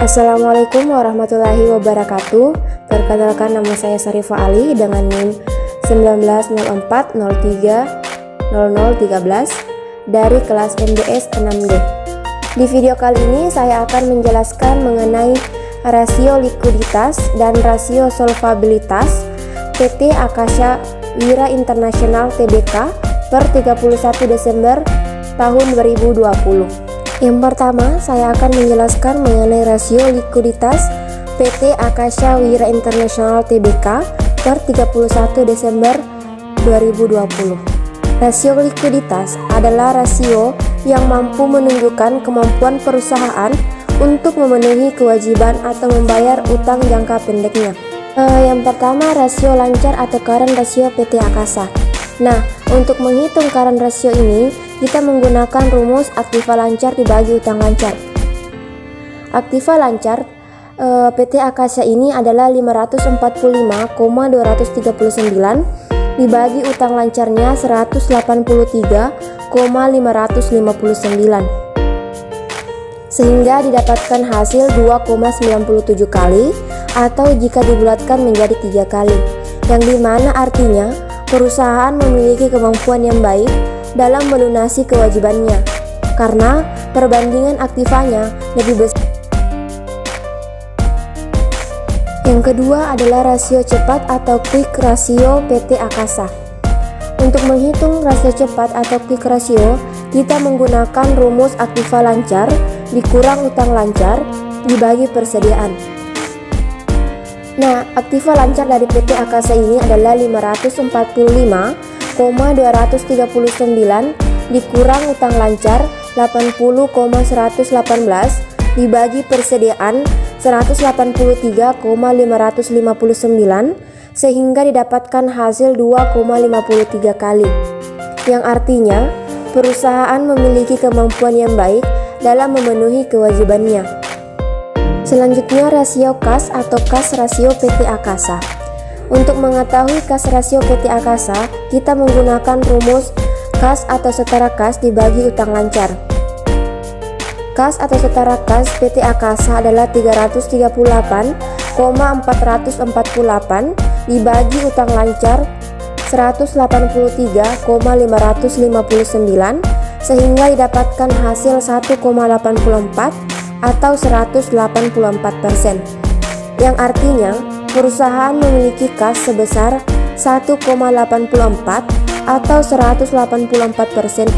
Assalamualaikum warahmatullahi wabarakatuh. Perkenalkan, nama saya Sarifah Ali dengan NIM 1904030013 dari kelas MDS 6D. Di video kali ini saya akan menjelaskan mengenai rasio likuiditas dan rasio solvabilitas PT Akasha Wira International Tbk per 31 Desember tahun 2020. Yang pertama, saya akan menjelaskan mengenai rasio likuiditas PT Akasha Wira International Tbk per 31 Desember 2020. Rasio likuiditas adalah rasio yang mampu menunjukkan kemampuan perusahaan untuk memenuhi kewajiban atau membayar utang jangka pendeknya. Yang pertama, rasio lancar atau current ratio PT Akasha. Nah, untuk menghitung current ratio ini, kita menggunakan rumus aktiva lancar dibagi utang lancar. Aktiva lancar PT Akasha ini adalah 545,239 dibagi utang lancarnya 183,559, sehingga didapatkan hasil 2,97 kali, atau jika dibulatkan menjadi 3 kali, yang dimana artinya perusahaan memiliki kemampuan yang baik dalam melunasi kewajibannya karena perbandingan aktivanya lebih besar. Yang kedua adalah rasio cepat atau quick ratio PT Akasha. Untuk menghitung rasio cepat atau quick ratio, kita menggunakan rumus aktiva lancar dikurang utang lancar dibagi persediaan. Nah, aktiva lancar dari PT Akasha ini adalah 545,239 dikurang utang lancar 80,118 dibagi persediaan 183,559, sehingga didapatkan hasil 2,53 kali, yang artinya perusahaan memiliki kemampuan yang baik dalam memenuhi kewajibannya. Selanjutnya, rasio kas atau kas rasio PT Akasha. Untuk mengetahui kas rasio PT Akasha, kita menggunakan rumus kas atau setara kas dibagi utang lancar. Kas atau setara kas PT Akasha adalah 338,448 dibagi utang lancar 183,559, sehingga didapatkan hasil 1,84 atau 184%, yang artinya perusahaan memiliki kas sebesar 1,84 atau 184%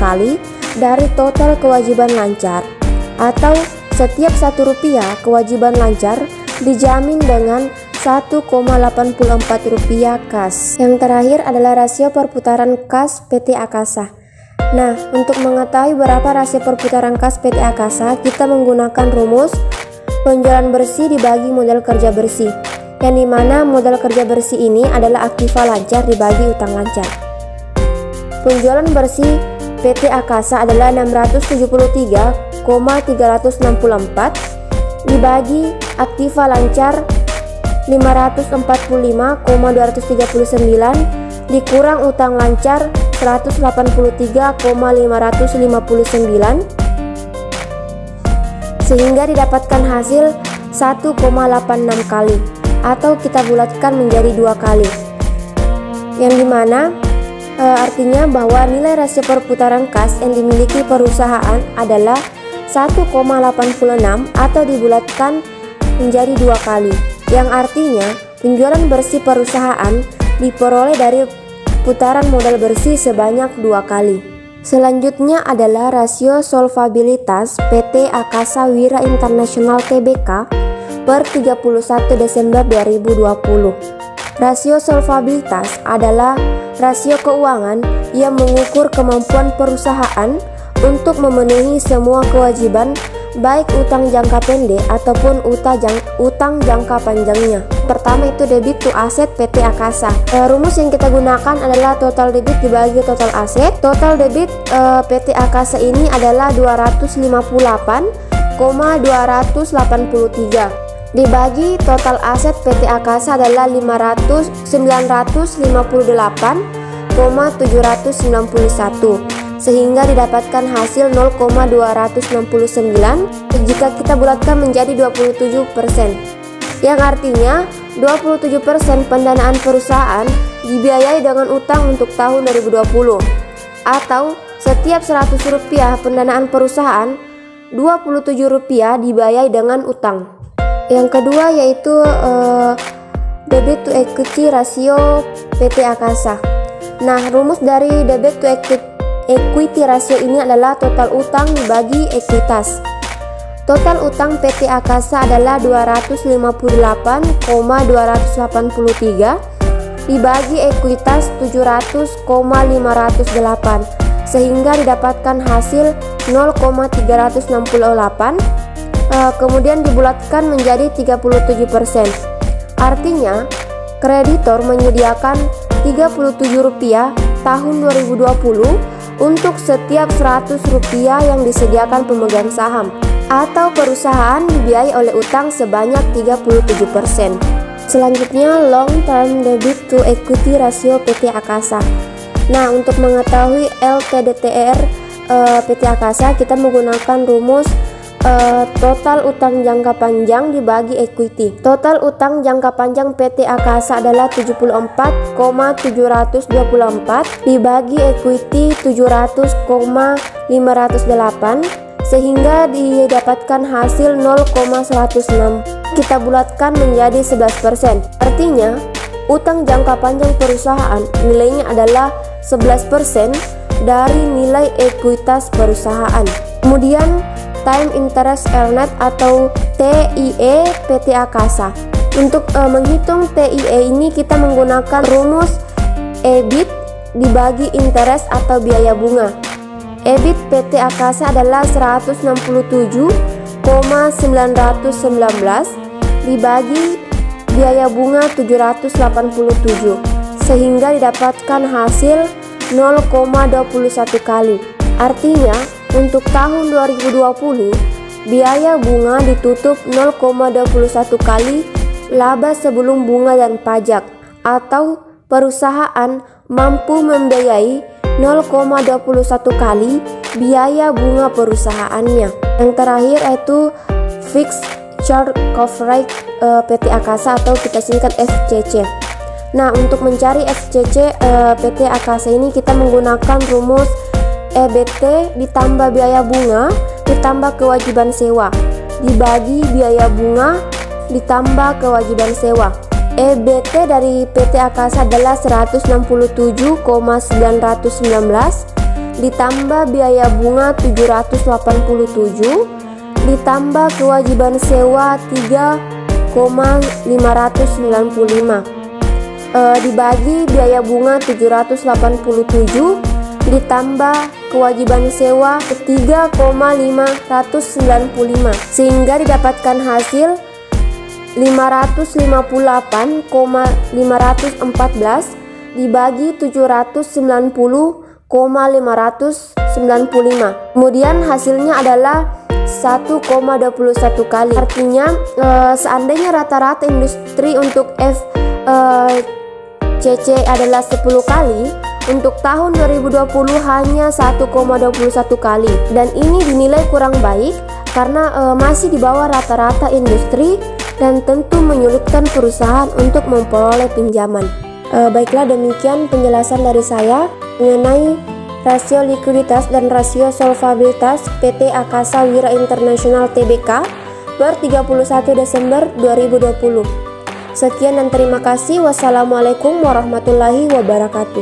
kali dari total kewajiban lancar, atau setiap Rp1 kewajiban lancar dijamin dengan Rp1,84 kas. Yang terakhir adalah rasio perputaran kas PT Akasha. Nah, untuk mengetahui berapa rasio perputaran kas PT Akasha, kita menggunakan rumus penjualan bersih dibagi modal kerja bersih, yang dimana modal kerja bersih ini adalah aktiva lancar dibagi utang lancar. Penjualan bersih PT Akasha adalah 673,364 dibagi aktiva lancar 545,239 dikurang utang lancar 183,559, sehingga didapatkan hasil 1,86 kali, atau kita bulatkan menjadi 2 kali, yang dimana artinya bahwa nilai rasio perputaran kas yang dimiliki perusahaan adalah 1,86 atau dibulatkan menjadi 2 kali, yang artinya penjualan bersih perusahaan diperoleh dari putaran modal bersih sebanyak 2 kali. Selanjutnya adalah rasio solvabilitas PT Akasha Wira International Tbk per 31 Desember 2020. Rasio solvabilitas adalah rasio keuangan yang mengukur kemampuan perusahaan untuk memenuhi semua kewajiban, baik utang jangka pendek ataupun utang jangka panjangnya. Pertama itu debit to asset PT Akasha. Rumus yang kita gunakan adalah total debit dibagi total aset. Total debit PT Akasha ini adalah 258,283 dibagi total aset PT Akasha adalah 958,791, sehingga didapatkan hasil 0,269 jika kita bulatkan menjadi 27%, yang artinya 27% pendanaan perusahaan dibiayai dengan utang untuk tahun 2020, atau setiap Rp100 pendanaan perusahaan, Rp27 dibiayai dengan utang. Yang kedua yaitu debit to equity rasio PT Akasa. Nah, rumus dari debit to equity rasio ini adalah total utang dibagi ekuitas. Total utang PT Akasa adalah 258,283 dibagi ekuitas 700,508, sehingga didapatkan hasil 0,368, kemudian dibulatkan menjadi 37%. Artinya, kreditor menyediakan Rp37 tahun 2020 untuk setiap Rp100 yang disediakan pemegang saham, atau perusahaan dibiayai oleh utang sebanyak 37%. Selanjutnya, long term debit to equity rasio PT Akasa. Nah, untuk mengetahui LTDTR PT Akasa, kita menggunakan rumus total utang jangka panjang dibagi equity. Total utang jangka panjang PT Akasa adalah 74,724 dibagi equity 700,508, sehingga didapatkan hasil 0,106. Kita bulatkan menjadi 11%. Artinya, utang jangka panjang perusahaan nilainya adalah 11% dari nilai ekuitas perusahaan. Kemudian, time interest earned atau TIE PT Akasa. Untuk menghitung TIE ini kita menggunakan rumus EBIT dibagi interest atau biaya bunga. EBIT PT Akasa adalah 167,919 dibagi biaya bunga 787, sehingga didapatkan hasil 0,21 kali. Artinya, untuk tahun 2020, biaya bunga ditutup 0,21 kali laba sebelum bunga dan pajak, atau perusahaan mampu membiayai 0,21 kali biaya bunga perusahaannya. Yang terakhir yaitu Fixed Charge Coverage PT Akasa, atau kita singkat FCC. Nah, untuk mencari FCC PT Akasa ini kita menggunakan rumus EBT ditambah biaya bunga ditambah kewajiban sewa dibagi biaya bunga ditambah kewajiban sewa. EBT dari PT Akasa adalah 167,919 ditambah biaya bunga 787 ditambah kewajiban sewa 3,595 dibagi biaya bunga 787 ditambah kewajiban sewa 3,595, sehingga didapatkan hasil 558,514 dibagi 790,595. Kemudian hasilnya adalah 1,21 kali. Artinya seandainya rata-rata industri untuk FCC adalah 10 kali, untuk tahun 2020 hanya 1,21 kali, dan ini dinilai kurang baik karena masih di bawah rata-rata industri dan tentu menyulitkan perusahaan untuk memperoleh pinjaman. Baiklah, demikian penjelasan dari saya mengenai rasio likuiditas dan rasio solvabilitas PT Akasa Wira International Tbk per 31 Desember 2020. Sekian dan terima kasih. Wassalamualaikum warahmatullahi wabarakatuh.